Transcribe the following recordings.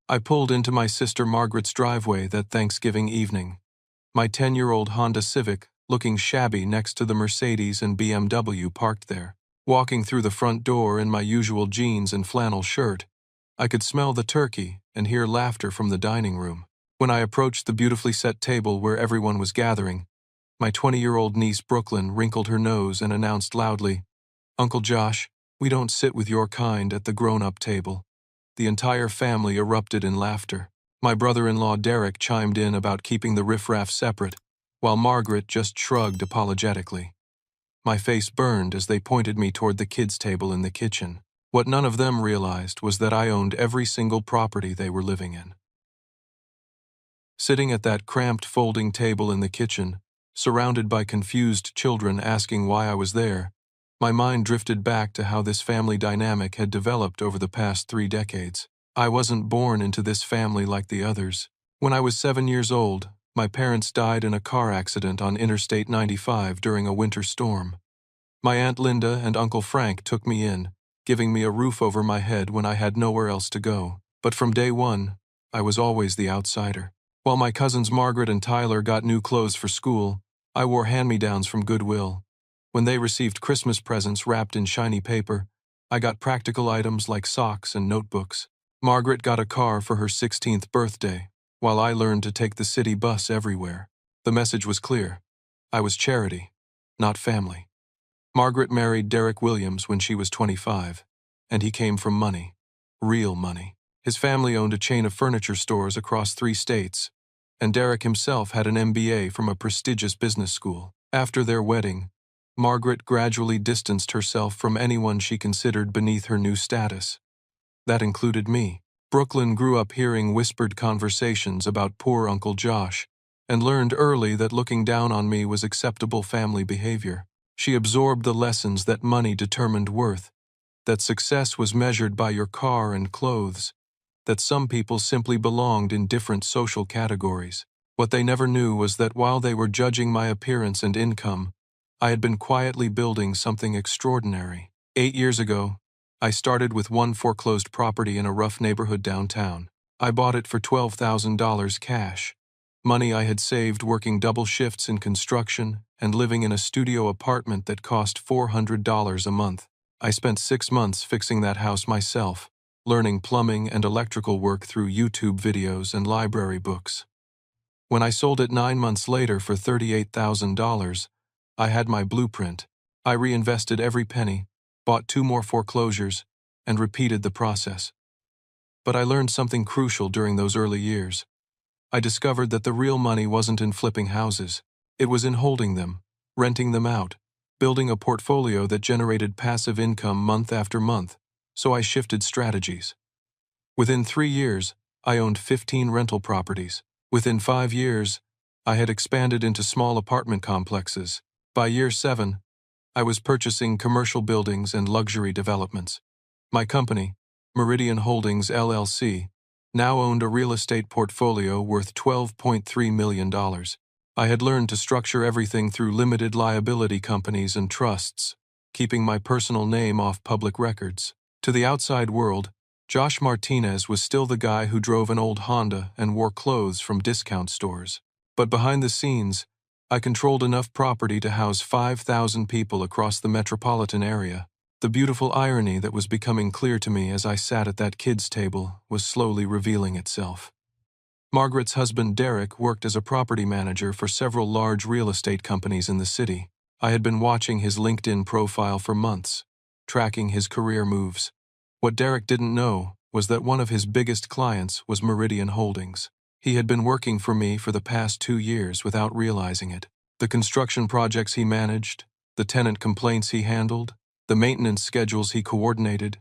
I pulled into my sister Margaret's driveway that Thanksgiving evening. My 10-year-old Honda Civic, looking shabby next to the Mercedes and BMW parked there. Walking through the front door in my usual jeans and flannel shirt, I could smell the turkey and hear laughter from the dining room. When I approached the beautifully set table where everyone was gathering, my 20-year-old niece Brooklyn wrinkled her nose and announced loudly, "Uncle Josh, we don't sit with your kind at the grown-up table." The entire family erupted in laughter. My brother-in-law Derek chimed in about keeping the riffraff separate, while Margaret just shrugged apologetically. My face burned as they pointed me toward the kids' table in the kitchen. What none of them realized was that I owned every single property they were living in. Sitting at that cramped folding table in the kitchen, surrounded by confused children asking why I was there, my mind drifted back to how this family dynamic had developed over the past 3 decades. I wasn't born into this family like the others. When I was 7 years old, my parents died in a car accident on Interstate 95 during a winter storm. My Aunt Linda and Uncle Frank took me in, giving me a roof over my head when I had nowhere else to go. But from day one, I was always the outsider. While my cousins Margaret and Tyler got new clothes for school, I wore hand-me-downs from Goodwill. When they received Christmas presents wrapped in shiny paper, I got practical items like socks and notebooks. Margaret got a car for her 16th birthday, while I learned to take the city bus everywhere. The message was clear. I was charity, not family. Margaret married Derek Williams when she was 25, and he came from money. Real money. His family owned a chain of furniture stores across 3 states, and Derek himself had an MBA from a prestigious business school. After their wedding, Margaret gradually distanced herself from anyone she considered beneath her new status. That included me. Brooklyn grew up hearing whispered conversations about poor Uncle Josh, and learned early that looking down on me was acceptable family behavior. She absorbed the lessons that money determined worth, that success was measured by your car and clothes, that some people simply belonged in different social categories. What they never knew was that while they were judging my appearance and income, I had been quietly building something extraordinary. 8 years ago, I started with one foreclosed property in a rough neighborhood downtown. I bought it for $12,000 cash, money I had saved working double shifts in construction and living in a studio apartment that cost $400 a month. I spent 6 months fixing that house myself, learning plumbing and electrical work through YouTube videos and library books. When I sold it 9 months later for $38,000, I had my blueprint. I reinvested every penny, bought 2 more foreclosures, and repeated the process. But I learned something crucial during those early years. I discovered that the real money wasn't in flipping houses. It was in holding them, renting them out, building a portfolio that generated passive income month after month, so I shifted strategies. Within 3 years, I owned 15 rental properties. Within 5 years, I had expanded into small apartment complexes. By year 7, I was purchasing commercial buildings and luxury developments. My company, Meridian Holdings LLC, now owned a real estate portfolio worth $12.3 million. I had learned to structure everything through limited liability companies and trusts, keeping my personal name off public records. To the outside world, Josh Martinez was still the guy who drove an old Honda and wore clothes from discount stores. But behind the scenes, I controlled enough property to house 5,000 people across the metropolitan area. The beautiful irony that was becoming clear to me as I sat at that kids' table was slowly revealing itself. Margaret's husband Derek worked as a property manager for several large real estate companies in the city. I had been watching his LinkedIn profile for months, tracking his career moves. What Derek didn't know was that one of his biggest clients was Meridian Holdings. He had been working for me for the past 2 years without realizing it. The construction projects he managed, the tenant complaints he handled, the maintenance schedules he coordinated,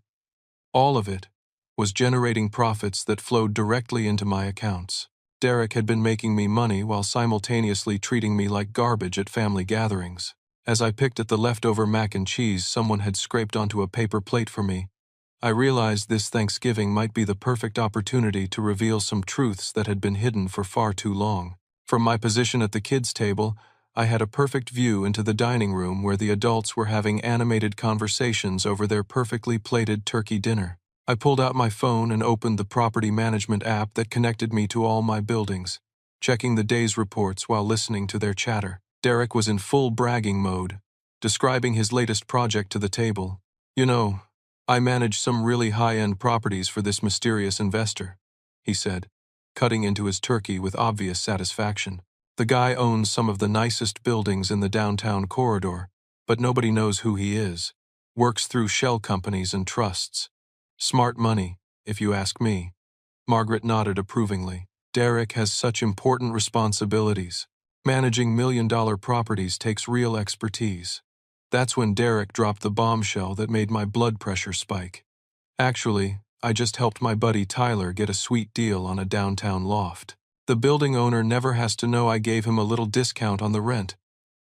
all of it was generating profits that flowed directly into my accounts. Derek had been making me money while simultaneously treating me like garbage at family gatherings. As I picked at the leftover mac and cheese someone had scraped onto a paper plate for me, I realized this Thanksgiving might be the perfect opportunity to reveal some truths that had been hidden for far too long. From my position at the kids' table, I had a perfect view into the dining room where the adults were having animated conversations over their perfectly plated turkey dinner. I pulled out my phone and opened the property management app that connected me to all my buildings, checking the day's reports while listening to their chatter. Derek was in full bragging mode, describing his latest project to the table. "You know, I manage some really high-end properties for this mysterious investor," he said, cutting into his turkey with obvious satisfaction. "The guy owns some of the nicest buildings in the downtown corridor, but nobody knows who he is. Works through shell companies and trusts. Smart money, if you ask me." Margaret nodded approvingly. "Derek has such important responsibilities. Managing million-dollar properties takes real expertise." That's when Derek dropped the bombshell that made my blood pressure spike. "Actually, I just helped my buddy Tyler get a sweet deal on a downtown loft. The building owner never has to know I gave him a little discount on the rent.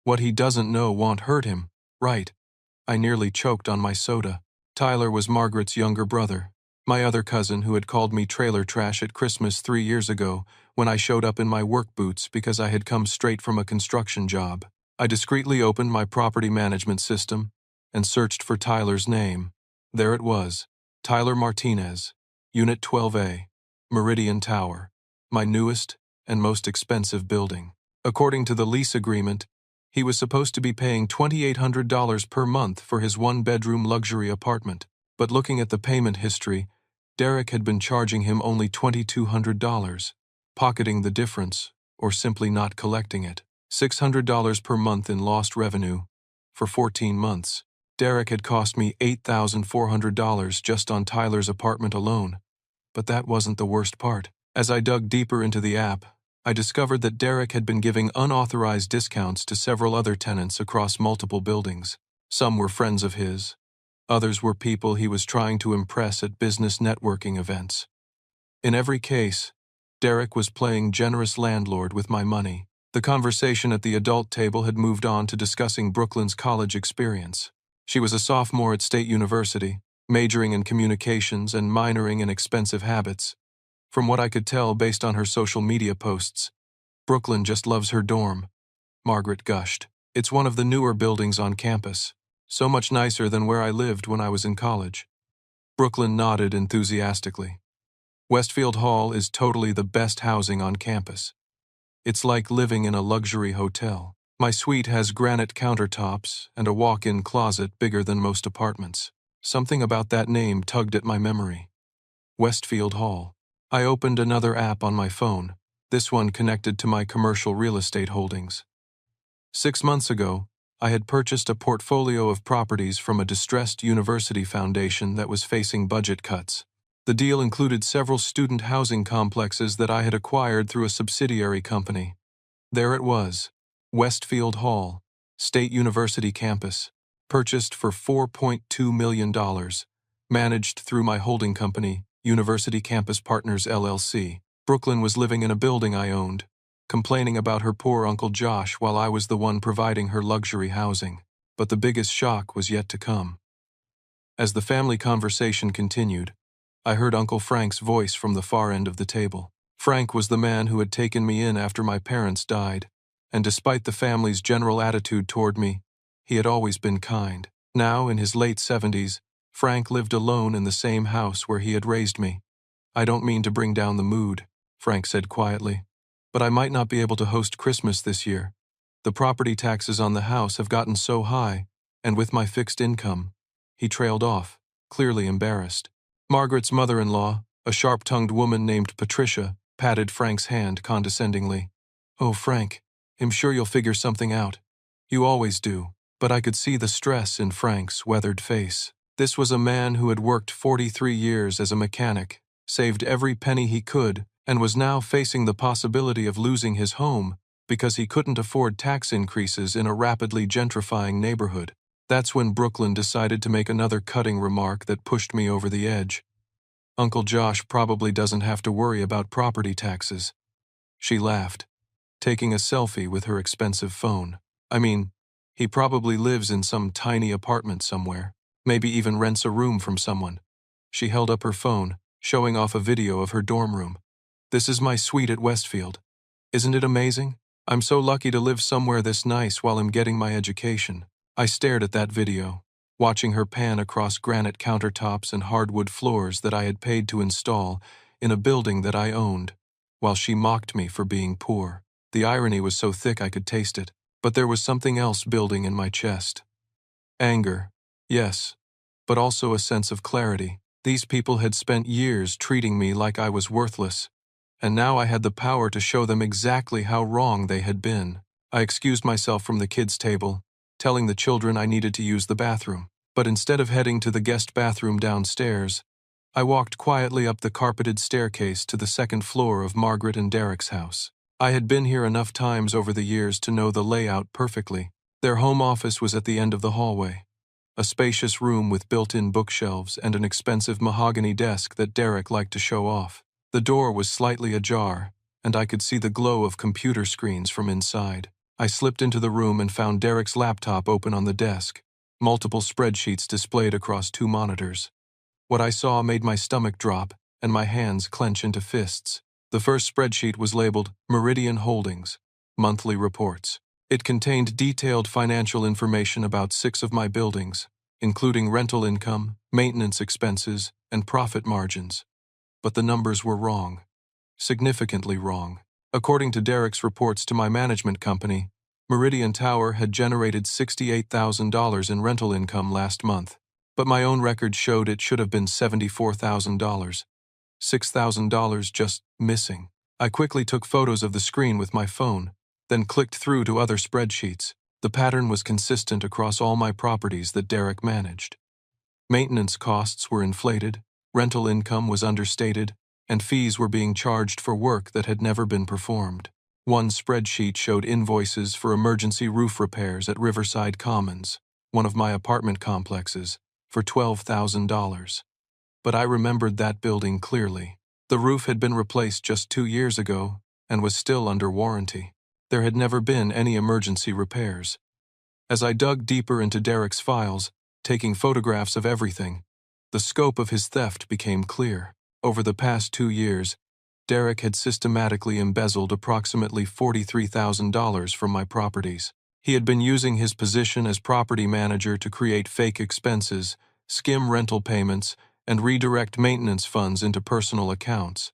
What he doesn't know won't hurt him, right?" I nearly choked on my soda. Tyler was Margaret's younger brother, my other cousin who had called me trailer trash at Christmas 3 years ago when I showed up in my work boots because I had come straight from a construction job. I discreetly opened my property management system and searched for Tyler's name. There it was, Tyler Martinez, Unit 12A, Meridian Tower, my newest and most expensive building. According to the lease agreement, he was supposed to be paying $2,800 per month for his one-bedroom luxury apartment, but looking at the payment history, Derek had been charging him only $2,200, pocketing the difference or simply not collecting it. $600 per month in lost revenue for 14 months. Derek had cost me $8,400 just on Tyler's apartment alone. But that wasn't the worst part. As I dug deeper into the app, I discovered that Derek had been giving unauthorized discounts to several other tenants across multiple buildings. Some were friends of his. Others were people he was trying to impress at business networking events. In every case, Derek was playing generous landlord with my money. The conversation at the adult table had moved on to discussing Brooklyn's college experience. She was a sophomore at State University, majoring in communications and minoring in expensive habits. From what I could tell based on her social media posts, Brooklyn just loves her dorm, Margaret gushed. "It's one of the newer buildings on campus, so much nicer than where I lived when I was in college." Brooklyn nodded enthusiastically. "Westfield Hall is totally the best housing on campus. It's like living in a luxury hotel. My suite has granite countertops and a walk-in closet bigger than most apartments." Something about that name tugged at my memory. Westfield Hall. I opened another app on my phone, this one connected to my commercial real estate holdings. 6 months ago, I had purchased a portfolio of properties from a distressed university foundation that was facing budget cuts. The deal included several student housing complexes that I had acquired through a subsidiary company. There it was, Westfield Hall, State University campus, purchased for $4.2 million, managed through my holding company, University Campus Partners LLC. Brooklyn was living in a building I owned, complaining about her poor Uncle Josh while I was the one providing her luxury housing. But the biggest shock was yet to come. As the family conversation continued, I heard Uncle Frank's voice from the far end of the table. Frank was the man who had taken me in after my parents died, and despite the family's general attitude toward me, he had always been kind. Now, in his late 70s, Frank lived alone in the same house where he had raised me. "I don't mean to bring down the mood," Frank said quietly, "but I might not be able to host Christmas this year. The property taxes on the house have gotten so high, and with my fixed income." He trailed off, clearly embarrassed. Margaret's mother-in-law, a sharp-tongued woman named Patricia, patted Frank's hand condescendingly. "Oh, Frank, I'm sure you'll figure something out. You always do." But I could see the stress in Frank's weathered face. This was a man who had worked 43 years as a mechanic, saved every penny he could, and was now facing the possibility of losing his home because he couldn't afford tax increases in a rapidly gentrifying neighborhood. That's when Brooklyn decided to make another cutting remark that pushed me over the edge. "Uncle Josh probably doesn't have to worry about property taxes." She laughed, taking a selfie with her expensive phone. "I mean, he probably lives in some tiny apartment somewhere, maybe even rents a room from someone." She held up her phone, showing off a video of her dorm room. "This is my suite at Westfield. Isn't it amazing? I'm so lucky to live somewhere this nice while I'm getting my education." I stared at that video, watching her pan across granite countertops and hardwood floors that I had paid to install in a building that I owned, while she mocked me for being poor. The irony was so thick I could taste it, but there was something else building in my chest. Anger, yes, but also a sense of clarity. These people had spent years treating me like I was worthless, and now I had the power to show them exactly how wrong they had been. I excused myself from the kids' table, telling the children I needed to use the bathroom. But instead of heading to the guest bathroom downstairs, I walked quietly up the carpeted staircase to the second floor of Margaret and Derek's house. I had been here enough times over the years to know the layout perfectly. Their home office was at the end of the hallway, a spacious room with built-in bookshelves and an expensive mahogany desk that Derek liked to show off. The door was slightly ajar, and I could see the glow of computer screens from inside. I slipped into the room and found Derek's laptop open on the desk, multiple spreadsheets displayed across 2 monitors. What I saw made my stomach drop and my hands clench into fists. The first spreadsheet was labeled Meridian Holdings, Monthly Reports. It contained detailed financial information about 6 of my buildings, including rental income, maintenance expenses, and profit margins. But the numbers were wrong. Significantly wrong. According to Derek's reports to my management company, Meridian Tower had generated $68,000 in rental income last month, but my own record showed it should have been $74,000. $6,000 just missing. I quickly took photos of the screen with my phone, then clicked through to other spreadsheets. The pattern was consistent across all my properties that Derek managed. Maintenance costs were inflated, rental income was understated, and fees were being charged for work that had never been performed. One spreadsheet showed invoices for emergency roof repairs at Riverside Commons, one of my apartment complexes, for $12,000. But I remembered that building clearly. The roof had been replaced just 2 years ago and was still under warranty. There had never been any emergency repairs. As I dug deeper into Derek's files, taking photographs of everything, the scope of his theft became clear. Over the past 2 years, Derek had systematically embezzled approximately $43,000 from my properties. He had been using his position as property manager to create fake expenses, skim rental payments, and redirect maintenance funds into personal accounts.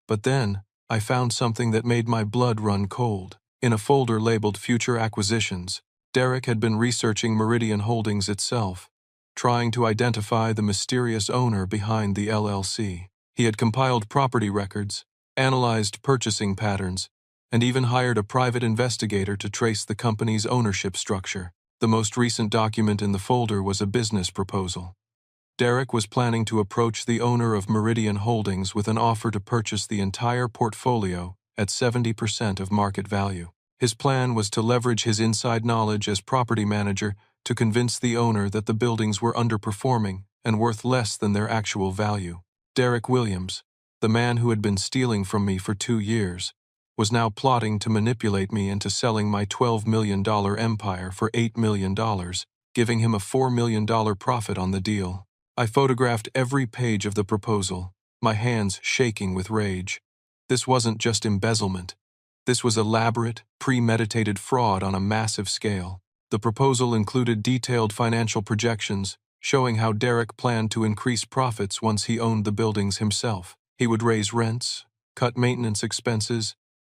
But then, I found something that made my blood run cold. In a folder labeled Future Acquisitions, Derek had been researching Meridian Holdings itself, trying to identify the mysterious owner behind the LLC. He had compiled property records, analyzed purchasing patterns, and even hired a private investigator to trace the company's ownership structure. The most recent document in the folder was a business proposal. Derek was planning to approach the owner of Meridian Holdings with an offer to purchase the entire portfolio at 70% of market value. His plan was to leverage his inside knowledge as property manager to convince the owner that the buildings were underperforming and worth less than their actual value. Derek Williams, the man who had been stealing from me for 2 years, was now plotting to manipulate me into selling my $12 million empire for $8 million, giving him a $4 million profit on the deal. I photographed every page of the proposal, my hands shaking with rage. This wasn't just embezzlement. This was elaborate, premeditated fraud on a massive scale. The proposal included detailed financial projections, showing how Derek planned to increase profits once he owned the buildings himself. He would raise rents, cut maintenance expenses,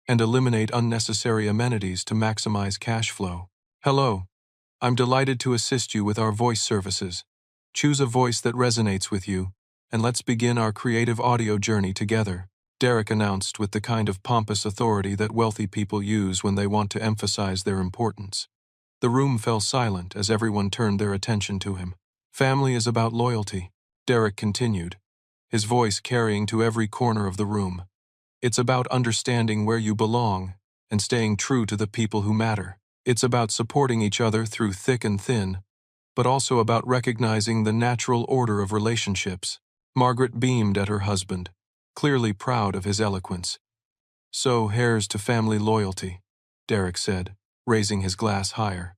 and eliminate unnecessary amenities to maximize cash flow. Hello, I'm delighted to assist you with our voice services. Choose a voice that resonates with you, and let's begin our creative audio journey together, Derek announced with the kind of pompous authority that wealthy people use when they want to emphasize their importance. The room fell silent as everyone turned their attention to him. Family is about loyalty, Derek continued, his voice carrying to every corner of the room. It's about understanding where you belong and staying true to the people who matter. It's about supporting each other through thick and thin, but also about recognizing the natural order of relationships. Margaret beamed at her husband, clearly proud of his eloquence. So, here's to family loyalty, Derek said, raising his glass higher.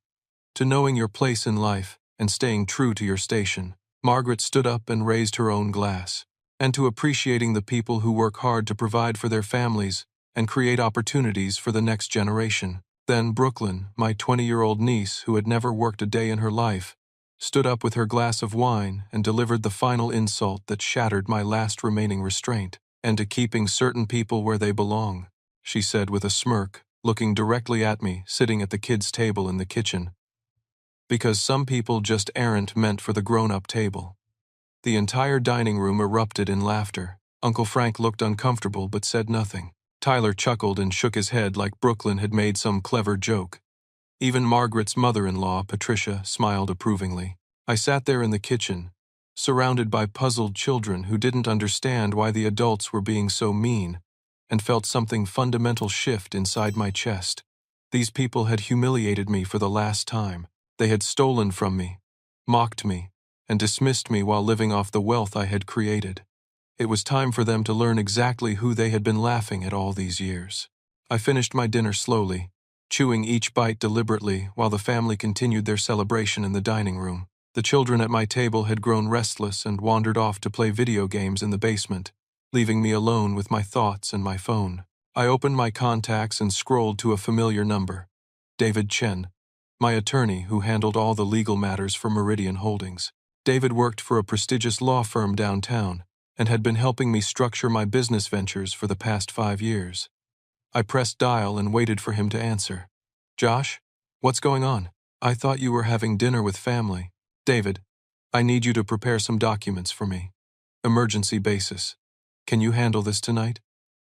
To knowing your place in life and staying true to your station. Margaret stood up and raised her own glass. And to appreciating the people who work hard to provide for their families and create opportunities for the next generation. Then Brooklyn, my 20-year-old niece who had never worked a day in her life, stood up with her glass of wine, and delivered the final insult that shattered my last remaining restraint. "And to keeping certain people where they belong," she said with a smirk, looking directly at me, sitting at the kids' table in the kitchen. "Because some people just aren't meant for the grown-up table." The entire dining room erupted in laughter. Uncle Frank looked uncomfortable but said nothing. Tyler chuckled and shook his head like Brooklyn had made some clever joke. Even Margaret's mother-in-law, Patricia, smiled approvingly. I sat there in the kitchen, surrounded by puzzled children who didn't understand why the adults were being so mean, and felt something fundamental shift inside my chest. These people had humiliated me for the last time. They had stolen from me, mocked me, and dismissed me while living off the wealth I had created. It was time for them to learn exactly who they had been laughing at all these years. I finished my dinner slowly, chewing each bite deliberately while the family continued their celebration in the dining room. The children at my table had grown restless and wandered off to play video games in the basement, leaving me alone with my thoughts and my phone. I opened my contacts and scrolled to a familiar number. David Chen, my attorney who handled all the legal matters for Meridian Holdings. David worked for a prestigious law firm downtown and had been helping me structure my business ventures for the past 5 years. I pressed dial and waited for him to answer. "Josh, what's going on? I thought you were having dinner with family." "David, I need you to prepare some documents for me. Emergency basis. Can you handle this tonight?"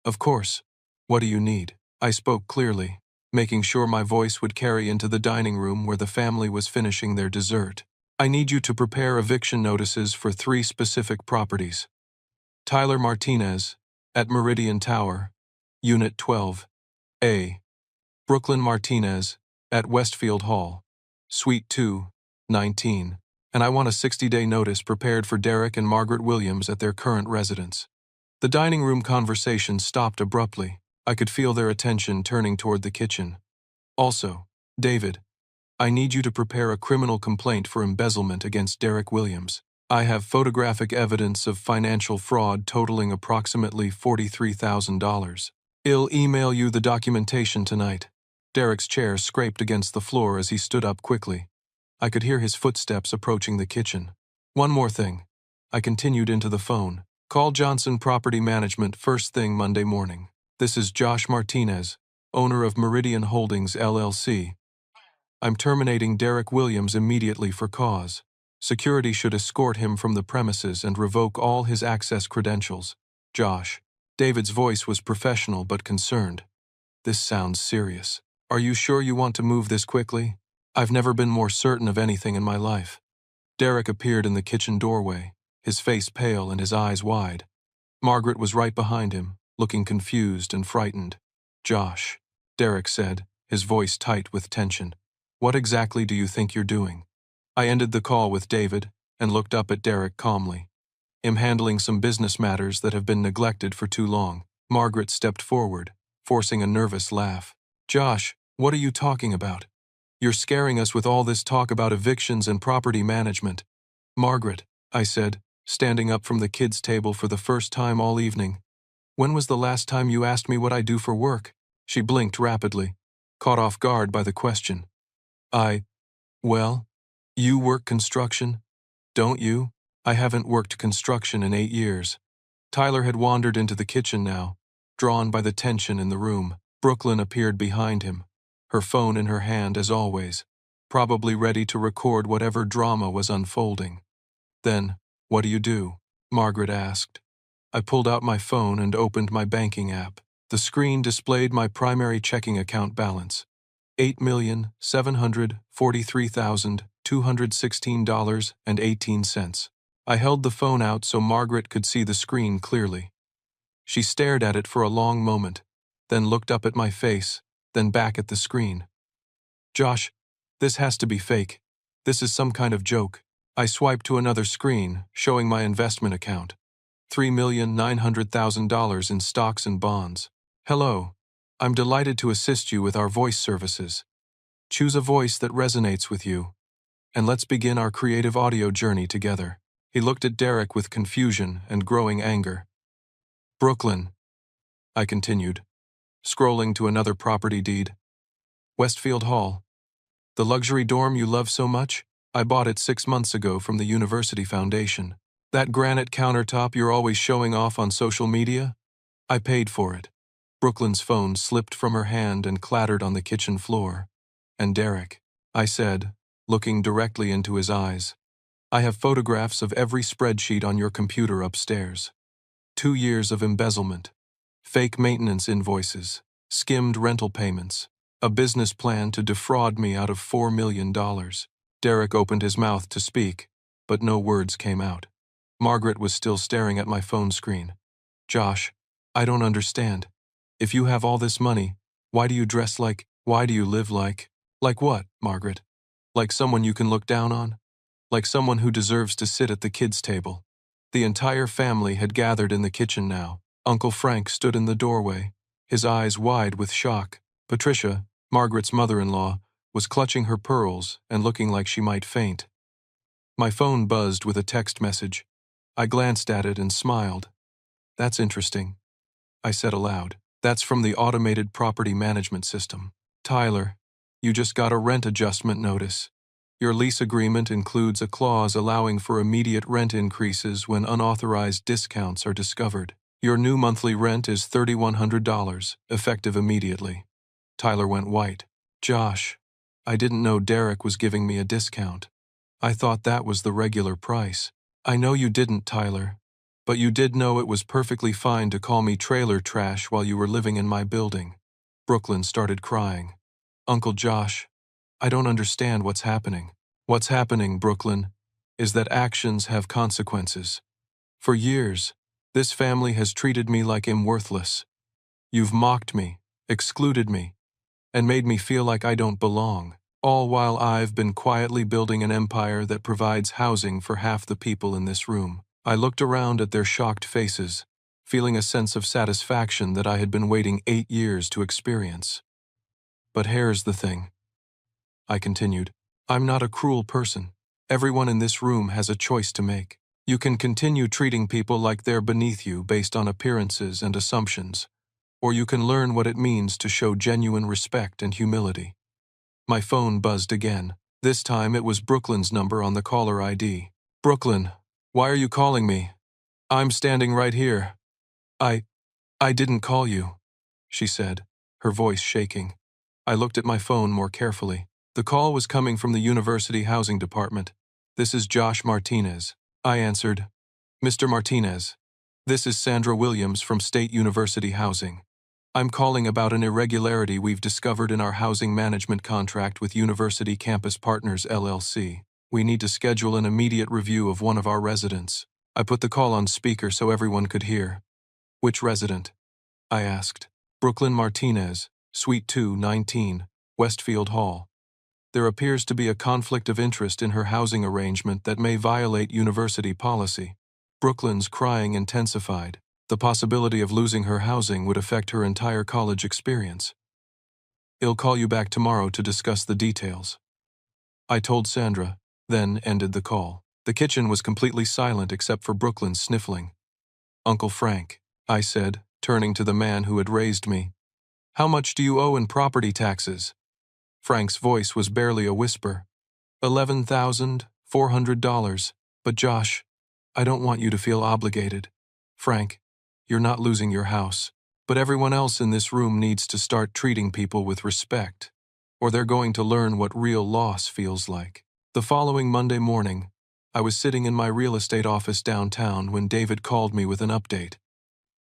"Of course. What do you need?" I spoke clearly, making sure my voice would carry into the dining room where the family was finishing their dessert. "I need you to prepare eviction notices for 3 specific properties. Tyler Martinez, at Meridian Tower, Unit 12, A. Brooklyn Martinez, at Westfield Hall, Suite 2, 19. And I want a 60-day notice prepared for Derek and Margaret Williams at their current residence." The dining room conversation stopped abruptly. I could feel their attention turning toward the kitchen. "Also, David, I need you to prepare a criminal complaint for embezzlement against Derek Williams. I have photographic evidence of financial fraud totaling approximately $43,000. I'll email you the documentation tonight." Derek's chair scraped against the floor as he stood up quickly. I could hear his footsteps approaching the kitchen. "One more thing." I continued into the phone. "Call Johnson Property Management first thing Monday morning. This is Josh Martinez, owner of Meridian Holdings, LLC. I'm terminating Derek Williams immediately for cause. Security should escort him from the premises and revoke all his access credentials. Josh." David's voice was professional but concerned. "This sounds serious. Are you sure you want to move this quickly? I've never been more certain of anything in my life." Derek appeared in the kitchen doorway, his face pale and his eyes wide. Margaret was right behind him, looking confused and frightened. "Josh," Derek said, his voice tight with tension, "what exactly do you think you're doing?" I ended the call with David and looked up at Derek calmly. "I'm handling some business matters that have been neglected for too long." Margaret stepped forward, forcing a nervous laugh. "Josh, what are you talking about? You're scaring us with all this talk about evictions and property management." "Margaret," I said, standing up from the kids' table for the first time all evening, "when was the last time you asked me what I do for work?" She blinked rapidly, caught off guard by the question. Well, you work construction, don't you?" "I haven't worked construction in 8 years." Tyler had wandered into the kitchen now, drawn by the tension in the room. Brooklyn appeared behind him, her phone in her hand as always, probably ready to record whatever drama was unfolding. "Then, what do you do?" Margaret asked. I pulled out my phone and opened my banking app. The screen displayed my primary checking account balance, $8,743,216.18. I held the phone out so Margaret could see the screen clearly. She stared at it for a long moment, then looked up at my face, then back at the screen. "Josh, this has to be fake. This is some kind of joke." I swiped to another screen, showing my investment account, $3,900,000 in stocks and bonds. "Hello. I'm delighted to assist you with our voice services. Choose a voice that resonates with you, and let's begin our creative audio journey together." He looked at Derek with confusion and growing anger. "Brooklyn," I continued, scrolling to another property deed. "Westfield Hall. The luxury dorm you love so much?" I bought it 6 months ago from the University Foundation. That granite countertop you're always showing off on social media? I paid for it. Brooklyn's phone slipped from her hand and clattered on the kitchen floor. And Derek, I said, looking directly into his eyes, I have photographs of every spreadsheet on your computer upstairs. 2 years of embezzlement, fake maintenance invoices, skimmed rental payments, a business plan to defraud me out of $4 million. Derek opened his mouth to speak, but no words came out. Margaret was still staring at my phone screen. Josh, I don't understand. If you have all this money, why do you dress like, why do you live like what, Margaret? Like someone you can look down on? Like someone who deserves to sit at the kids' table? The entire family had gathered in the kitchen now. Uncle Frank stood in the doorway, his eyes wide with shock. Patricia, Margaret's mother-in-law, was clutching her pearls and looking like she might faint. My phone buzzed with a text message. I glanced at it and smiled. That's interesting, I said aloud. That's from the automated property management system. Tyler, you just got a rent adjustment notice. Your lease agreement includes a clause allowing for immediate rent increases when unauthorized discounts are discovered. Your new monthly rent is $3,100, effective immediately. Tyler went white. Josh, I didn't know Derek was giving me a discount. I thought that was the regular price. I know you didn't, Tyler, but you did know it was perfectly fine to call me trailer trash while you were living in my building. Brooklyn started crying. Uncle Josh, I don't understand what's happening. What's happening, Brooklyn, is that actions have consequences. For years, this family has treated me like I'm worthless. You've mocked me, excluded me, and made me feel like I don't belong, all while I've been quietly building an empire that provides housing for half the people in this room. I looked around at their shocked faces, feeling a sense of satisfaction that I had been waiting 8 years to experience. But here's the thing, I continued. I'm not a cruel person. Everyone in this room has a choice to make. You can continue treating people like they're beneath you based on appearances and assumptions, or you can learn what it means to show genuine respect and humility. My phone buzzed again. This time it was Brooklyn's number on the caller ID. Brooklyn, why are you calling me? I'm standing right here. I didn't call you, she said, her voice shaking. I looked at my phone more carefully. The call was coming from the University Housing Department. This is Josh Martinez. I answered. Mr. Martinez, this is Sandra Williams from State University Housing. I'm calling about an irregularity we've discovered in our housing management contract with University Campus Partners LLC. We need to schedule an immediate review of one of our residents. I put the call on speaker so everyone could hear. Which resident? I asked. Brooklyn Martinez, Suite 219, Westfield Hall. There appears to be a conflict of interest in her housing arrangement that may violate university policy. Brooklyn's crying intensified. The possibility of losing her housing would affect her entire college experience. I'll call you back tomorrow to discuss the details, I told Sandra, then ended the call. The kitchen was completely silent except for Brooklyn's sniffling. Uncle Frank, I said, turning to the man who had raised me. How much do you owe in property taxes? Frank's voice was barely a whisper. $11,400. But Josh, I don't want you to feel obligated. Frank, you're not losing your house, but everyone else in this room needs to start treating people with respect, or they're going to learn what real loss feels like. The following Monday morning, I was sitting in my real estate office downtown when David called me with an update.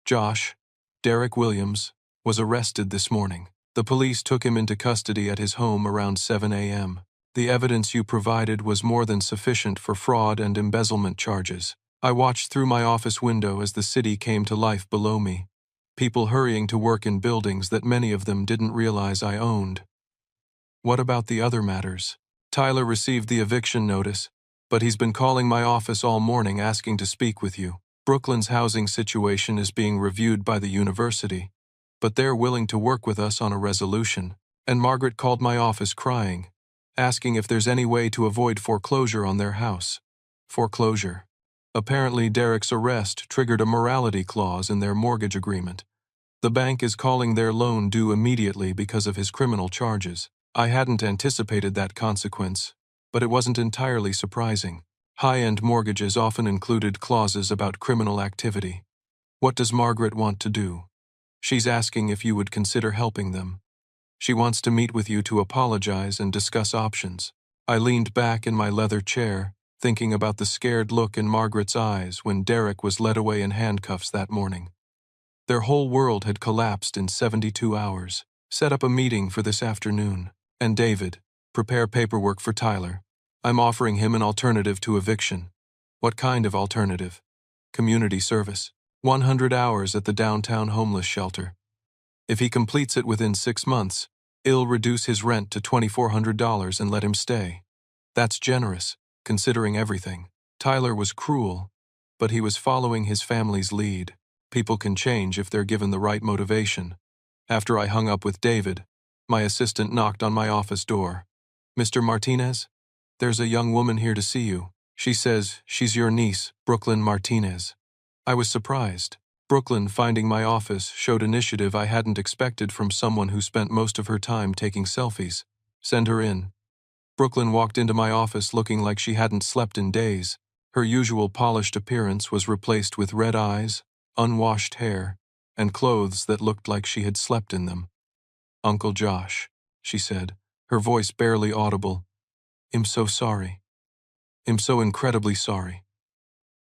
Josh, Derek Williams, was arrested this morning. The police took him into custody at his home around 7 a.m. The evidence you provided was more than sufficient for fraud and embezzlement charges. I watched through my office window as the city came to life below me, people hurrying to work in buildings that many of them didn't realize I owned. What about the other matters? Tyler received the eviction notice, but he's been calling my office all morning asking to speak with you. Brooklyn's housing situation is being reviewed by the university, but they're willing to work with us on a resolution. And Margaret called my office crying, asking if there's any way to avoid foreclosure on their house. Foreclosure. Apparently, Derek's arrest triggered a morality clause in their mortgage agreement. The bank is calling their loan due immediately because of his criminal charges. I hadn't anticipated that consequence, but it wasn't entirely surprising. High-end mortgages often included clauses about criminal activity. What does Margaret want to do? She's asking if you would consider helping them. She wants to meet with you to apologize and discuss options. I leaned back in my leather chair, thinking about the scared look in Margaret's eyes when Derek was led away in handcuffs that morning. Their whole world had collapsed in 72 hours. Set up a meeting for this afternoon. And David, prepare paperwork for Tyler. I'm offering him an alternative to eviction. What kind of alternative? Community service. 100 hours at the downtown homeless shelter. If he completes it within 6 months, I'll reduce his rent to $2,400 and let him stay. That's generous, considering everything. Tyler was cruel, but he was following his family's lead. People can change if they're given the right motivation. After I hung up with David, my assistant knocked on my office door. Mr. Martinez? There's a young woman here to see you. She says she's your niece, Brooklyn Martinez. I was surprised. Brooklyn, finding my office, showed initiative I hadn't expected from someone who spent most of her time taking selfies. Send her in. Brooklyn walked into my office looking like she hadn't slept in days. Her usual polished appearance was replaced with red eyes, unwashed hair, and clothes that looked like she had slept in them. Uncle Josh, she said, her voice barely audible. I'm so sorry. I'm so incredibly sorry.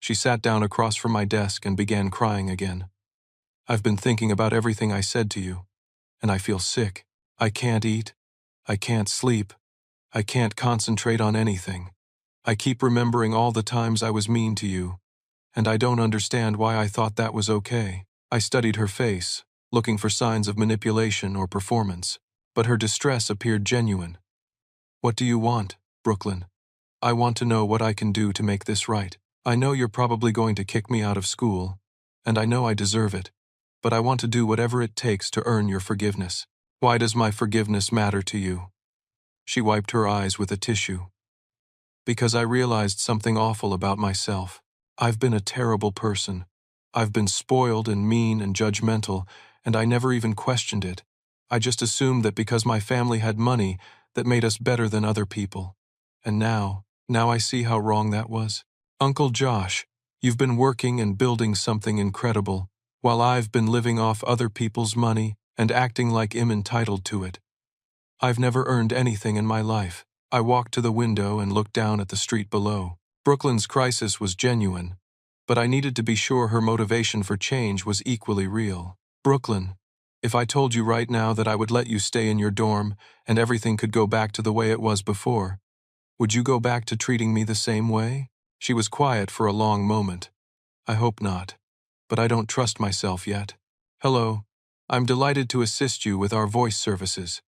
She sat down across from my desk and began crying again. I've been thinking about everything I said to you, and I feel sick. I can't eat. I can't sleep. I can't concentrate on anything. I keep remembering all the times I was mean to you, and I don't understand why I thought that was okay. I studied her face, looking for signs of manipulation or performance, but her distress appeared genuine. What do you want, Brooklyn? I want to know what I can do to make this right. I know you're probably going to kick me out of school, and I know I deserve it, but I want to do whatever it takes to earn your forgiveness. Why does my forgiveness matter to you? She wiped her eyes with a tissue. Because I realized something awful about myself. I've been a terrible person. I've been spoiled and mean and judgmental, and I never even questioned it. I just assumed that because my family had money, that made us better than other people. And now I see how wrong that was. Uncle Josh, you've been working and building something incredible, while I've been living off other people's money and acting like I'm entitled to it. I've never earned anything in my life. I walked to the window and looked down at the street below. Brooklyn's crisis was genuine, but I needed to be sure her motivation for change was equally real. Brooklyn, if I told you right now that I would let you stay in your dorm and everything could go back to the way it was before, would you go back to treating me the same way? She was quiet for a long moment. I hope not, but I don't trust myself yet. Hello, I'm delighted to assist you with our voice services.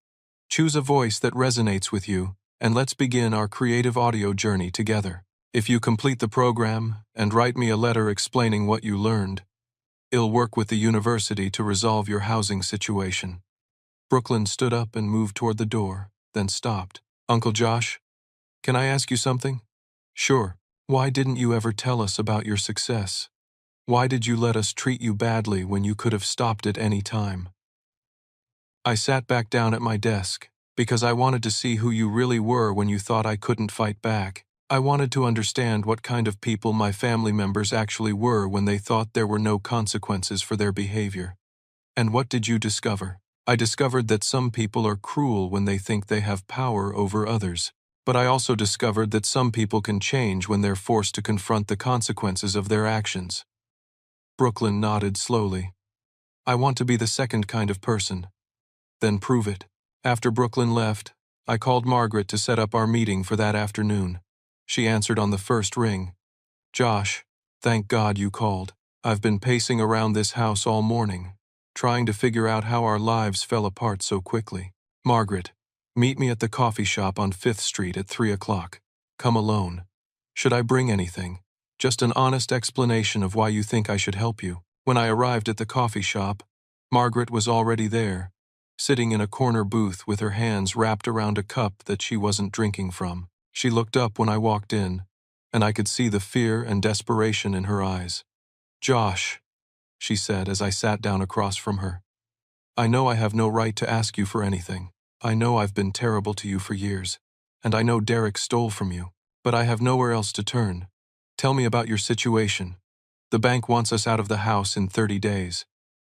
Choose a voice that resonates with you, and let's begin our creative audio journey together. If you complete the program and write me a letter explaining what you learned, I'll work with the university to resolve your housing situation. Brooklyn stood up and moved toward the door, then stopped. Uncle Josh, can I ask you something? Sure. Why didn't you ever tell us about your success? Why did you let us treat you badly when you could have stopped at any time? I sat back down at my desk because I wanted to see who you really were when you thought I couldn't fight back. I wanted to understand what kind of people my family members actually were when they thought there were no consequences for their behavior. And what did you discover? I discovered that some people are cruel when they think they have power over others. But I also discovered that some people can change when they're forced to confront the consequences of their actions. Brooklyn nodded slowly. I want to be the second kind of person. Then prove it. After Brooklyn left, I called Margaret to set up our meeting for that afternoon. She answered on the first ring. Josh, thank God you called. I've been pacing around this house all morning, trying to figure out how our lives fell apart so quickly. Margaret, meet me at the coffee shop on 5th Street at 3 o'clock. Come alone. Should I bring anything? Just an honest explanation of why you think I should help you. When I arrived at the coffee shop, Margaret was already there, sitting in a corner booth with her hands wrapped around a cup that she wasn't drinking from. She looked up when I walked in, and I could see the fear and desperation in her eyes. Josh, she said as I sat down across from her, I know I have no right to ask you for anything. I know I've been terrible to you for years. and I know Derek stole from you, but I have nowhere else to turn. Tell me about your situation. The bank wants us out of the house in 30 days.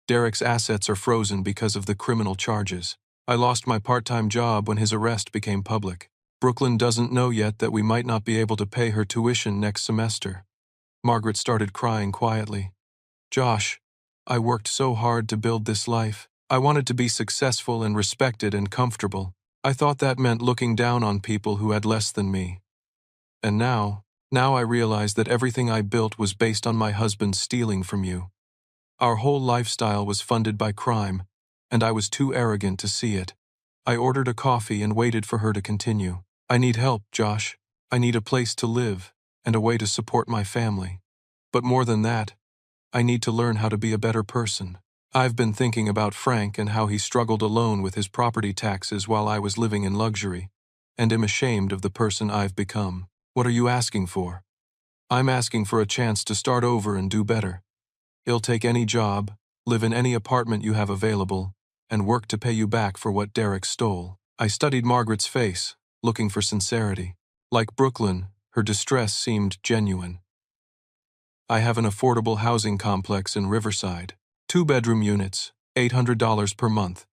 Derek's assets are frozen because of the criminal charges. I lost my part-time job when his arrest became public. Brooklyn doesn't know yet that we might not be able to pay her tuition next semester. Margaret started crying quietly. Josh, I worked so hard to build this life. I wanted to be successful and respected and comfortable. I thought that meant looking down on people who had less than me. And now I realize that everything I built was based on my husband stealing from you. Our whole lifestyle was funded by crime, and I was too arrogant to see it. I ordered a coffee and waited for her to continue. I need help, Josh. I need a place to live and a way to support my family. But more than that, I need to learn how to be a better person. I've been thinking about Frank and how he struggled alone with his property taxes while I was living in luxury, and am ashamed of the person I've become. What are you asking for? I'm asking for a chance to start over and do better. He'll take any job, live in any apartment you have available, and work to pay you back for what Derek stole. I studied Margaret's face, looking for sincerity. Like Brooklyn, her distress seemed genuine. I have an affordable housing complex in Riverside. 2-bedroom units, $800 per month.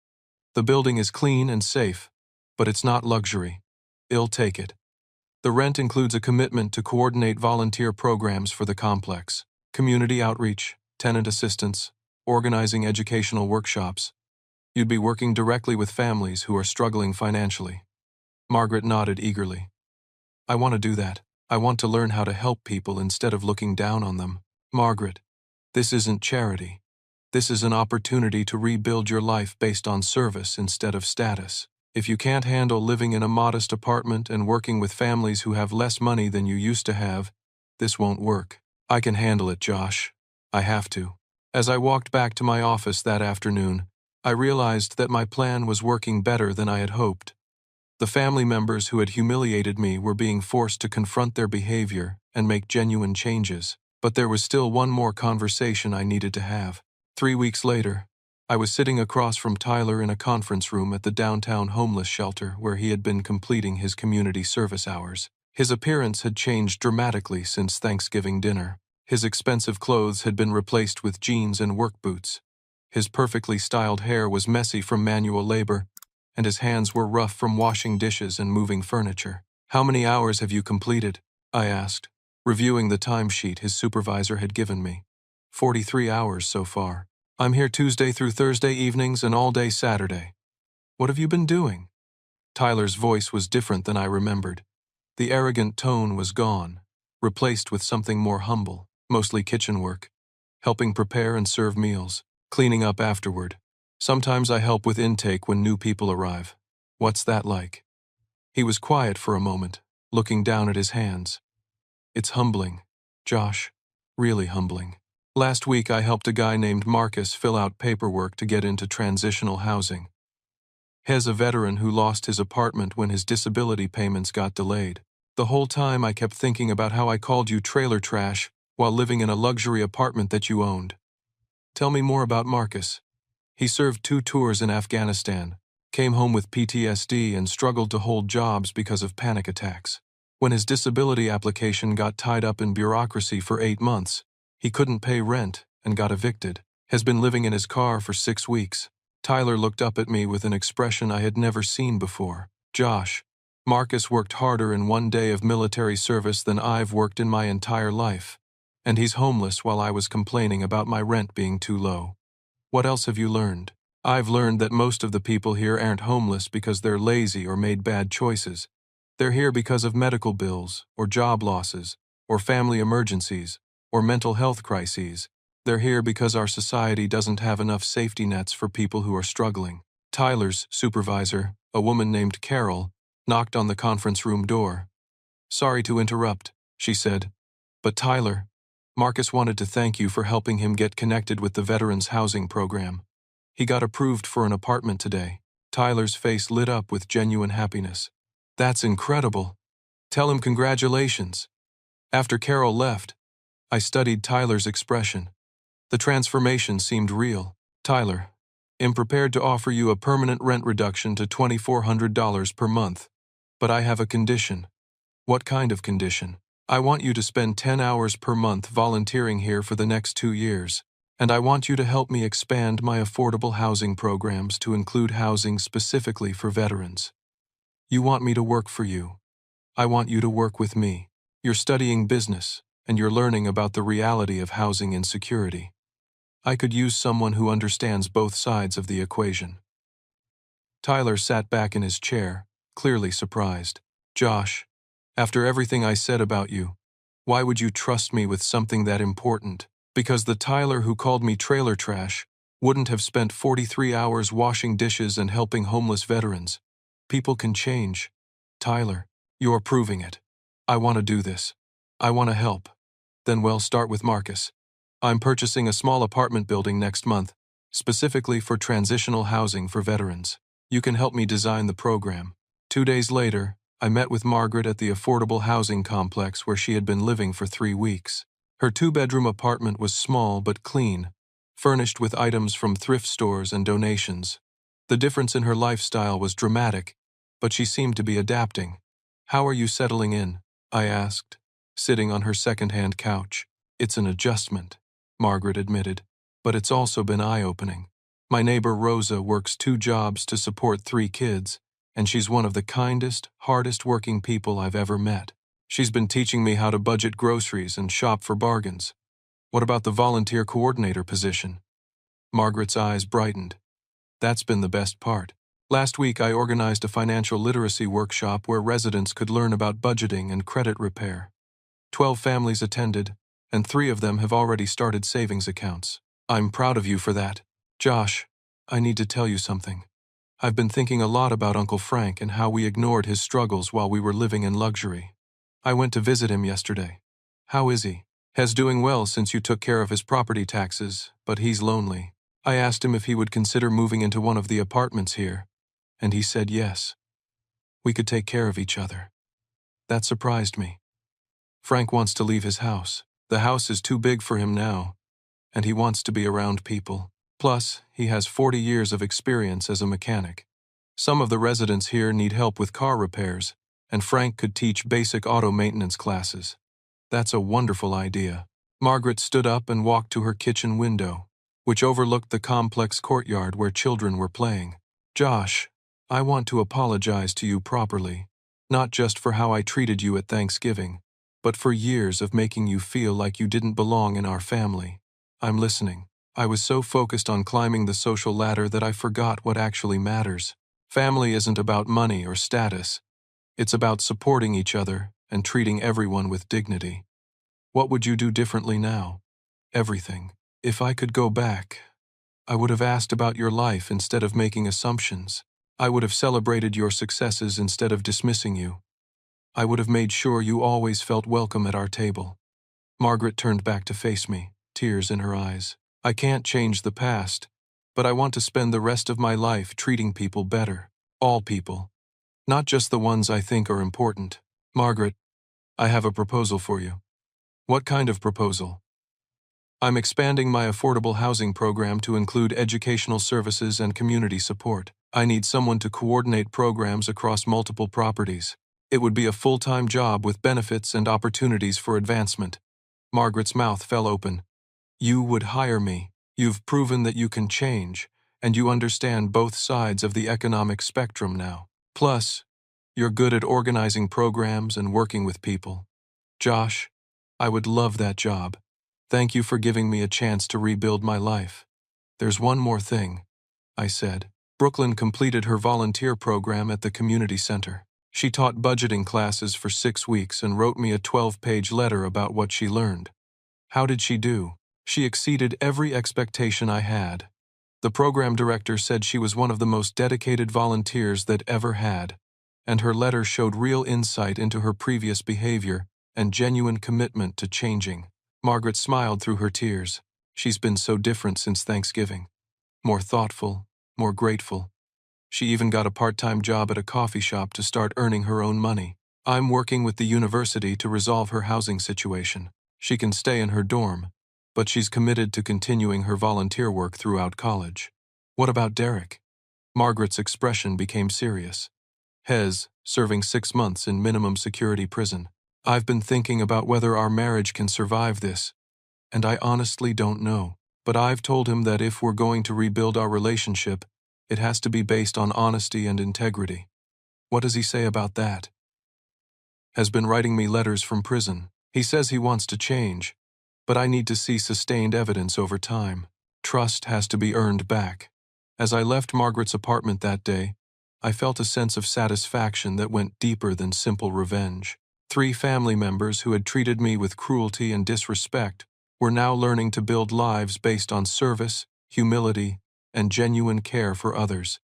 The building is clean and safe, but it's not luxury. I'll take it. The rent includes a commitment to coordinate volunteer programs for the complex, community outreach, tenant assistance, organizing educational workshops. You'd be working directly with families who are struggling financially. Margaret nodded eagerly. I want to do that. I want to learn how to help people instead of looking down on them. Margaret, this isn't charity. This is an opportunity to rebuild your life based on service instead of status. If you can't handle living in a modest apartment and working with families who have less money than you used to have, this won't work. I can handle it, Josh. I have to. As I walked back to my office that afternoon, I realized that my plan was working better than I had hoped. The family members who had humiliated me were being forced to confront their behavior and make genuine changes, but there was still one more conversation I needed to have. 3 weeks later, I was sitting across from Tyler in a conference room at the downtown homeless shelter where he had been completing his community service hours. His appearance had changed dramatically since Thanksgiving dinner. His expensive clothes had been replaced with jeans and work boots. His perfectly styled hair was messy from manual labor, and his hands were rough from washing dishes and moving furniture. How many hours have you completed? I asked, reviewing the timesheet his supervisor had given me. 43 hours so far. I'm here Tuesday through Thursday evenings and all day Saturday. What have you been doing? Tyler's voice was different than I remembered. The arrogant tone was gone, replaced with something more humble, mostly kitchen work, helping prepare and serve meals, cleaning up afterward. Sometimes I help with intake when new people arrive. What's that like? He was quiet for a moment, looking down at his hands. It's humbling, Josh, really humbling. Last week I helped a guy named Marcus fill out paperwork to get into transitional housing. He's a veteran who lost his apartment when his disability payments got delayed. The whole time I kept thinking about how I called you trailer trash while living in a luxury apartment that you owned. Tell me more about Marcus. He served 2 tours in Afghanistan, came home with PTSD and struggled to hold jobs because of panic attacks. When his disability application got tied up in bureaucracy for 8 months, he couldn't pay rent and got evicted. Has been living in his car for 6 weeks. Tyler looked up at me with an expression I had never seen before. Josh, Marcus worked harder in 1 day of military service than I've worked in my entire life. And he's homeless while I was complaining about my rent being too low. What else have you learned? I've learned that most of the people here aren't homeless because they're lazy or made bad choices. They're here because of medical bills, or job losses, or family emergencies, or mental health crises. They're here because our society doesn't have enough safety nets for people who are struggling. Tyler's supervisor, a woman named Carol, knocked on the conference room door. Sorry to interrupt, she said, but Tyler, Marcus wanted to thank you for helping him get connected with the Veterans Housing Program. He got approved for an apartment today. Tyler's face lit up with genuine happiness. That's incredible. Tell him congratulations. After Carol left, I studied Tyler's expression. The transformation seemed real. Tyler, I'm prepared to offer you a permanent rent reduction to $2,400 per month. But I have a condition. What kind of condition? I want you to spend 10 hours per month volunteering here for the next 2 years, and I want you to help me expand my affordable housing programs to include housing specifically for veterans. You want me to work for you. I want you to work with me. You're studying business, and you're learning about the reality of housing insecurity. I could use someone who understands both sides of the equation. Tyler sat back in his chair, clearly surprised. Josh, after everything I said about you, why would you trust me with something that important? Because the Tyler who called me trailer trash wouldn't have spent 43 hours washing dishes and helping homeless veterans. People can change. Tyler, you're proving it. I want to do this. I want to help. Then we'll start with Marcus. I'm purchasing a small apartment building next month, specifically for transitional housing for veterans. You can help me design the program. 2 days later, I met with Margaret at the affordable housing complex where she had been living for 3 weeks. Her 2-bedroom apartment was small but clean, furnished with items from thrift stores and donations. The difference in her lifestyle was dramatic, but she seemed to be adapting. How are you settling in? I asked, sitting on her second-hand couch. It's an adjustment, Margaret admitted, but it's also been eye-opening. My neighbor Rosa works 2 jobs to support 3 kids, and she's one of the kindest, hardest-working people I've ever met. She's been teaching me how to budget groceries and shop for bargains. What about the volunteer coordinator position? Margaret's eyes brightened. That's been the best part. Last week I organized a financial literacy workshop where residents could learn about budgeting and credit repair. 12 families attended, and 3 of them have already started savings accounts. I'm proud of you for that. Josh, I need to tell you something. I've been thinking a lot about Uncle Frank and how we ignored his struggles while we were living in luxury. I went to visit him yesterday. How is he? He's doing well since you took care of his property taxes, but he's lonely. I asked him if he would consider moving into one of the apartments here, and he said yes. We could take care of each other. That surprised me. Frank wants to leave his house. The house is too big for him now, and he wants to be around people. Plus, he has 40 years of experience as a mechanic. Some of the residents here need help with car repairs, and Frank could teach basic auto maintenance classes. That's a wonderful idea. Margaret stood up and walked to her kitchen window, which overlooked the complex courtyard where children were playing. Josh, I want to apologize to you properly, not just for how I treated you at Thanksgiving, but for years of making you feel like you didn't belong in our family. I'm listening. I was so focused on climbing the social ladder that I forgot what actually matters. Family isn't about money or status. It's about supporting each other and treating everyone with dignity. What would you do differently now? Everything. If I could go back, I would have asked about your life instead of making assumptions. I would have celebrated your successes instead of dismissing you. I would have made sure you always felt welcome at our table. Margaret turned back to face me, tears in her eyes. I can't change the past, but I want to spend the rest of my life treating people better. All people. Not just the ones I think are important. Margaret, I have a proposal for you. What kind of proposal? I'm expanding my affordable housing program to include educational services and community support. I need someone to coordinate programs across multiple properties. It would be a full-time job with benefits and opportunities for advancement. Margaret's mouth fell open. You would hire me. You've proven that you can change, and you understand both sides of the economic spectrum now. Plus, you're good at organizing programs and working with people. Josh, I would love that job. Thank you for giving me a chance to rebuild my life. There's one more thing, I said. Brooklyn completed her volunteer program at the community center. She taught budgeting classes for 6 weeks and wrote me a 12-page letter about what she learned. How did she do? She exceeded every expectation I had. The program director said she was one of the most dedicated volunteers that ever had, and her letter showed real insight into her previous behavior and genuine commitment to changing. Margaret smiled through her tears. She's been so different since Thanksgiving. More thoughtful, more grateful. She even got a part-time job at a coffee shop to start earning her own money. I'm working with the university to resolve her housing situation. She can stay in her dorm, but she's committed to continuing her volunteer work throughout college. What about Derek? Margaret's expression became serious. Hez, serving 6 months in minimum security prison. I've been thinking about whether our marriage can survive this, and I honestly don't know. But I've told him that if we're going to rebuild our relationship, it has to be based on honesty and integrity. What does he say about that? Has been writing me letters from prison. He says he wants to change, but I need to see sustained evidence over time. Trust has to be earned back. As I left Margaret's apartment that day, I felt a sense of satisfaction that went deeper than simple revenge. 3 family members who had treated me with cruelty and disrespect were now learning to build lives based on service, humility, and genuine care for others.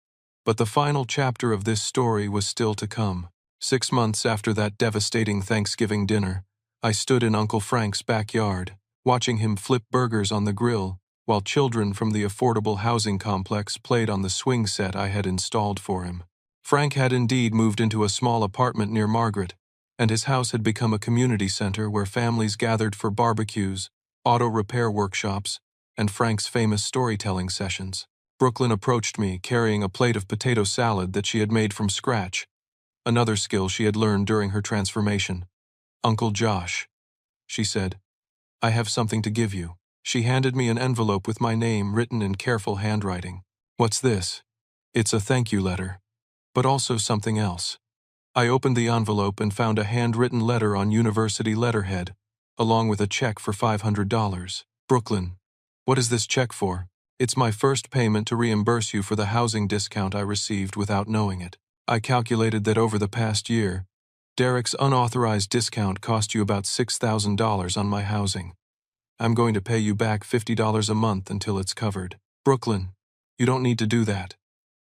But the final chapter of this story was still to come. 6 months after that devastating Thanksgiving dinner, I stood in Uncle Frank's backyard, watching him flip burgers on the grill, while children from the affordable housing complex played on the swing set I had installed for him. Frank had indeed moved into a small apartment near Margaret, and his house had become a community center where families gathered for barbecues, auto repair workshops, and Frank's famous storytelling sessions. Brooklyn approached me carrying a plate of potato salad that she had made from scratch, another skill she had learned during her transformation. "Uncle Josh," she said, "I have something to give you." She handed me an envelope with my name written in careful handwriting. "What's this?" "It's a thank you letter, but also something else." I opened the envelope and found a handwritten letter on university letterhead, along with a check for $500. "Brooklyn, what is this check for?" "It's my first payment to reimburse you for the housing discount I received without knowing it. I calculated that over the past year, Derek's unauthorized discount cost you about $6,000 on my housing. I'm going to pay you back $50 a month until it's covered." "Brooklyn, you don't need to do that."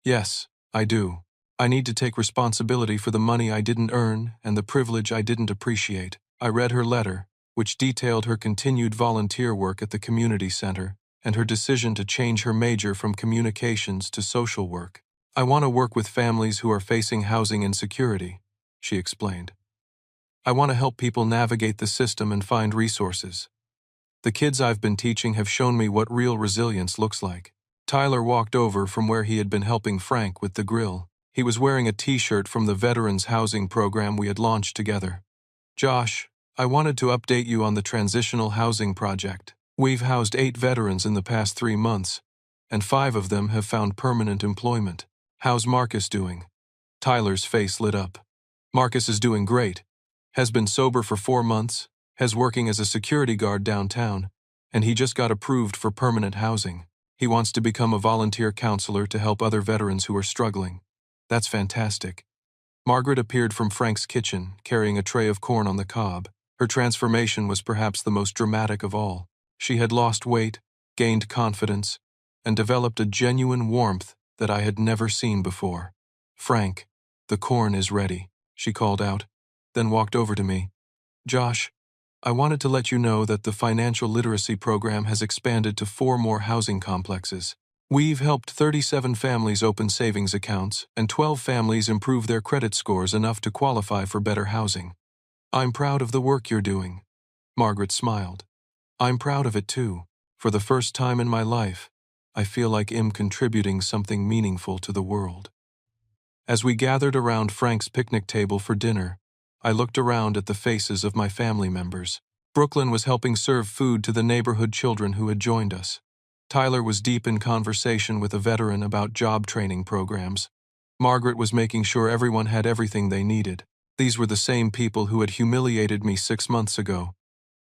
"Yes, I do. I need to take responsibility for the money I didn't earn and the privilege I didn't appreciate." I read her letter, which detailed her continued volunteer work at the community center and her decision to change her major from communications to social work. "I want to work with families who are facing housing insecurity," she explained. "I want to help people navigate the system and find resources. The kids I've been teaching have shown me what real resilience looks like." Tyler walked over from where he had been helping Frank with the grill. He was wearing a t-shirt from the Veterans Housing Program we had launched together. "Josh, I wanted to update you on the Transitional Housing Project. We've housed 8 veterans in the past 3 months, and 5 of them have found permanent employment. How's Marcus doing?" Tyler's face lit up. "Marcus is doing great. Has been sober for 4 months, has working as a security guard downtown, and he just got approved for permanent housing. He wants to become a volunteer counselor to help other veterans who are struggling." "That's fantastic." Margaret appeared from Frank's kitchen, carrying a tray of corn on the cob. Her transformation was perhaps the most dramatic of all. She had lost weight, gained confidence, and developed a genuine warmth that I had never seen before. "Frank, the corn is ready," she called out, then walked over to me. "Josh, I wanted to let you know that the financial literacy program has expanded to 4 more housing complexes. We've helped 37 families open savings accounts, and 12 families improve their credit scores enough to qualify for better housing. I'm proud of the work you're doing." Margaret smiled. "I'm proud of it too. For the first time in my life, I feel like I'm contributing something meaningful to the world." As we gathered around Frank's picnic table for dinner, I looked around at the faces of my family members. Brooklyn was helping serve food to the neighborhood children who had joined us. Tyler was deep in conversation with a veteran about job training programs. Margaret was making sure everyone had everything they needed. These were the same people who had humiliated me 6 months ago,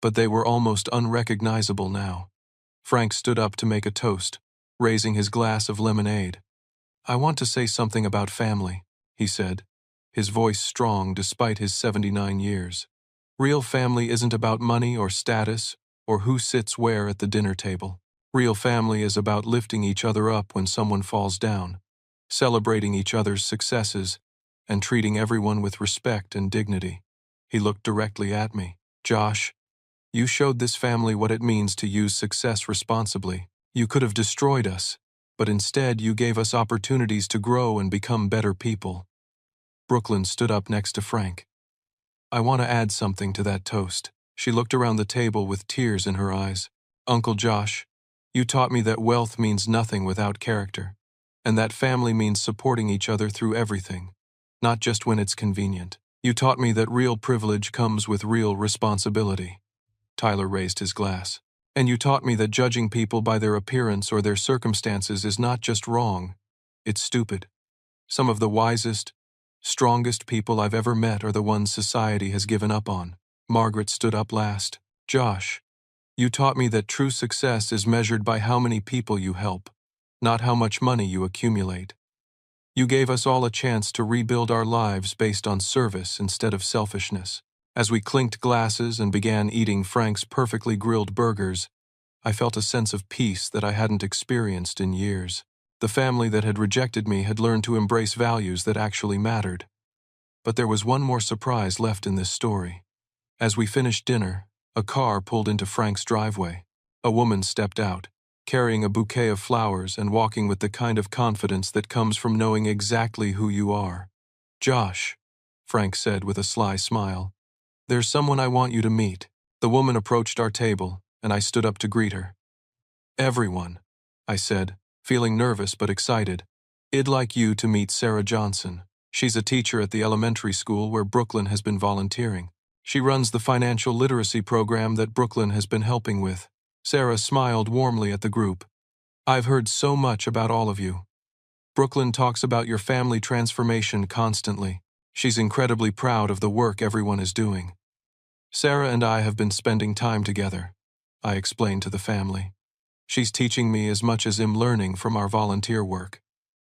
but they were almost unrecognizable now. Frank stood up to make a toast, raising his glass of lemonade. "I want to say something about family," he said, his voice strong despite his 79 years. "Real family isn't about money or status or who sits where at the dinner table. Real family is about lifting each other up when someone falls down, celebrating each other's successes, and treating everyone with respect and dignity." He looked directly at me. "Josh, you showed this family what it means to use success responsibly. You could have destroyed us, but instead you gave us opportunities to grow and become better people." Brooklyn stood up next to Frank. "I want to add something to that toast." She looked around the table with tears in her eyes. "Uncle Josh, you taught me that wealth means nothing without character, and that family means supporting each other through everything. not just when it's convenient. You taught me that real privilege comes with real responsibility. Tyler raised his glass. And you taught me that judging people by their appearance or their circumstances is not just wrong, it's stupid. Some of the wisest, strongest people I've ever met are the ones society has given up on. Margaret stood up last. Josh, you taught me that true success is measured by how many people you help, not how much money you accumulate. You gave us all a chance to rebuild our lives based on service instead of selfishness. As we clinked glasses and began eating Frank's perfectly grilled burgers, I felt a sense of peace that I hadn't experienced in years. The family that had rejected me had learned to embrace values that actually mattered. But there was one more surprise left in this story. As we finished dinner, a car pulled into Frank's driveway. A woman stepped out, carrying a bouquet of flowers and walking with the kind of confidence that comes from knowing exactly who you are. Josh, Frank said with a sly smile, there's someone I want you to meet. The woman approached our table, and I stood up to greet her. Everyone, I said, feeling nervous but excited. I'd like you to meet Sarah Johnson. She's a teacher at the elementary school where Brooklyn has been volunteering. She runs the financial literacy program that Brooklyn has been helping with. Sarah smiled warmly at the group. I've heard so much about all of you. Brooklyn talks about your family transformation constantly. She's incredibly proud of the work everyone is doing. Sarah and I have been spending time together, I explained to the family. She's teaching me as much as I'm learning from our volunteer work.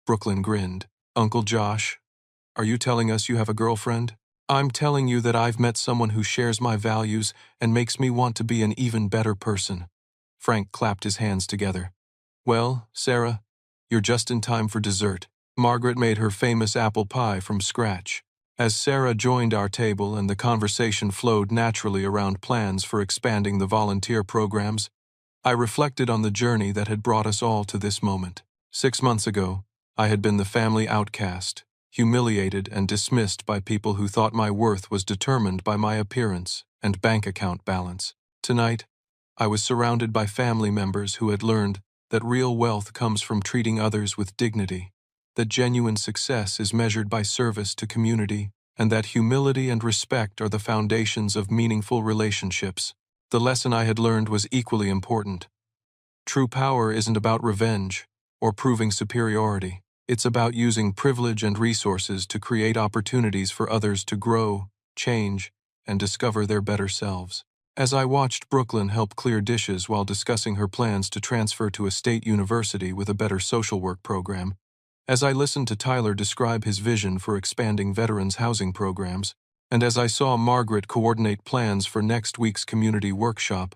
Brooklyn grinned. Uncle Josh, are you telling us you have a girlfriend? I'm telling you that I've met someone who shares my values and makes me want to be an even better person. Frank clapped his hands together. Well, Sarah, you're just in time for dessert. Margaret made her famous apple pie from scratch. As Sarah joined our table and the conversation flowed naturally around plans for expanding the volunteer programs, I reflected on the journey that had brought us all to this moment. 6 months ago, I had been the family outcast, humiliated and dismissed by people who thought my worth was determined by my appearance and bank account balance. Tonight, I was surrounded by family members who had learned that real wealth comes from treating others with dignity, that genuine success is measured by service to community, and that humility and respect are the foundations of meaningful relationships. The lesson I had learned was equally important. True power isn't about revenge or proving superiority. It's about using privilege and resources to create opportunities for others to grow, change, and discover their better selves. As I watched Brooklyn help clear dishes while discussing her plans to transfer to a state university with a better social work program, as I listened to Tyler describe his vision for expanding veterans' housing programs, and as I saw Margaret coordinate plans for next week's community workshop,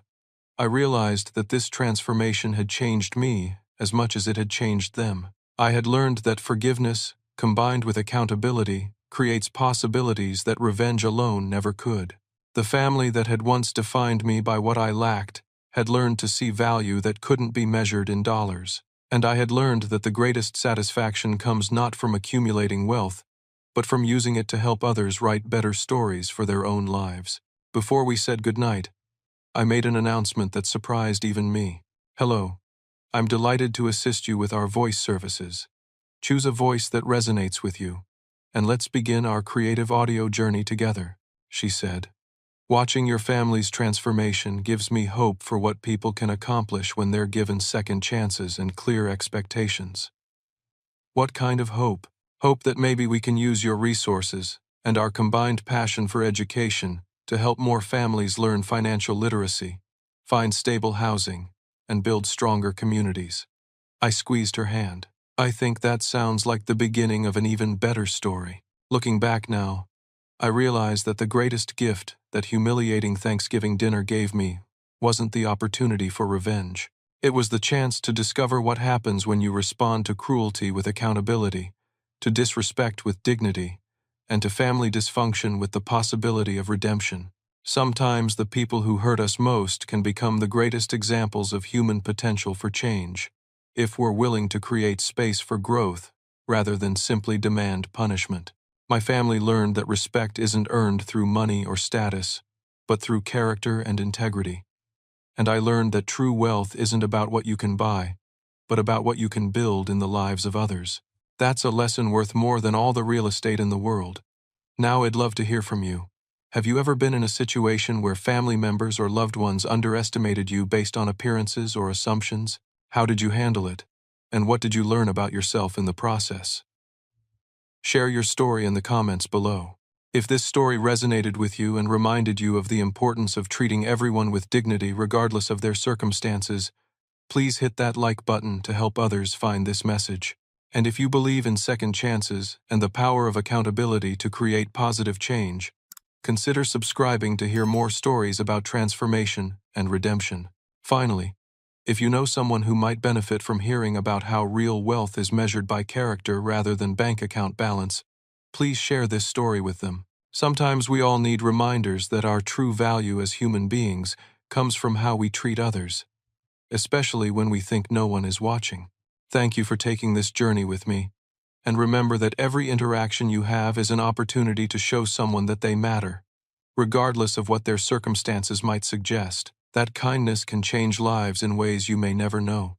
I realized that this transformation had changed me as much as it had changed them. I had learned that forgiveness, combined with accountability, creates possibilities that revenge alone never could. The family that had once defined me by what I lacked had learned to see value that couldn't be measured in dollars. And I had learned that the greatest satisfaction comes not from accumulating wealth, but from using it to help others write better stories for their own lives. Before we said goodnight, I made an announcement that surprised even me. Hello, I'm delighted to assist you with our voice services. Choose a voice that resonates with you, and let's begin our creative audio journey together, she said. Watching your family's transformation gives me hope for what people can accomplish when they're given second chances and clear expectations. What kind of hope? Hope that maybe we can use your resources and our combined passion for education to help more families learn financial literacy, find stable housing, and build stronger communities. I squeezed her hand. I think that sounds like the beginning of an even better story. Looking back now, I realize that the greatest gift that humiliating Thanksgiving dinner gave me wasn't the opportunity for revenge. It was the chance to discover what happens when you respond to cruelty with accountability, to disrespect with dignity, and to family dysfunction with the possibility of redemption. Sometimes the people who hurt us most can become the greatest examples of human potential for change, if we're willing to create space for growth rather than simply demand punishment. My family learned that respect isn't earned through money or status, but through character and integrity. And I learned that true wealth isn't about what you can buy, but about what you can build in the lives of others. That's a lesson worth more than all the real estate in the world. Now I'd love to hear from you. Have you ever been in a situation where family members or loved ones underestimated you based on appearances or assumptions? How did you handle it? And what did you learn about yourself in the process? Share your story in the comments below. If this story resonated with you and reminded you of the importance of treating everyone with dignity regardless of their circumstances, please hit that like button to help others find this message. And if you believe in second chances and the power of accountability to create positive change, consider subscribing to hear more stories about transformation and redemption. Finally, if you know someone who might benefit from hearing about how real wealth is measured by character rather than bank account balance, please share this story with them. Sometimes we all need reminders that our true value as human beings comes from how we treat others, especially when we think no one is watching. Thank you for taking this journey with me, and remember that every interaction you have is an opportunity to show someone that they matter, regardless of what their circumstances might suggest. That kindness can change lives in ways you may never know.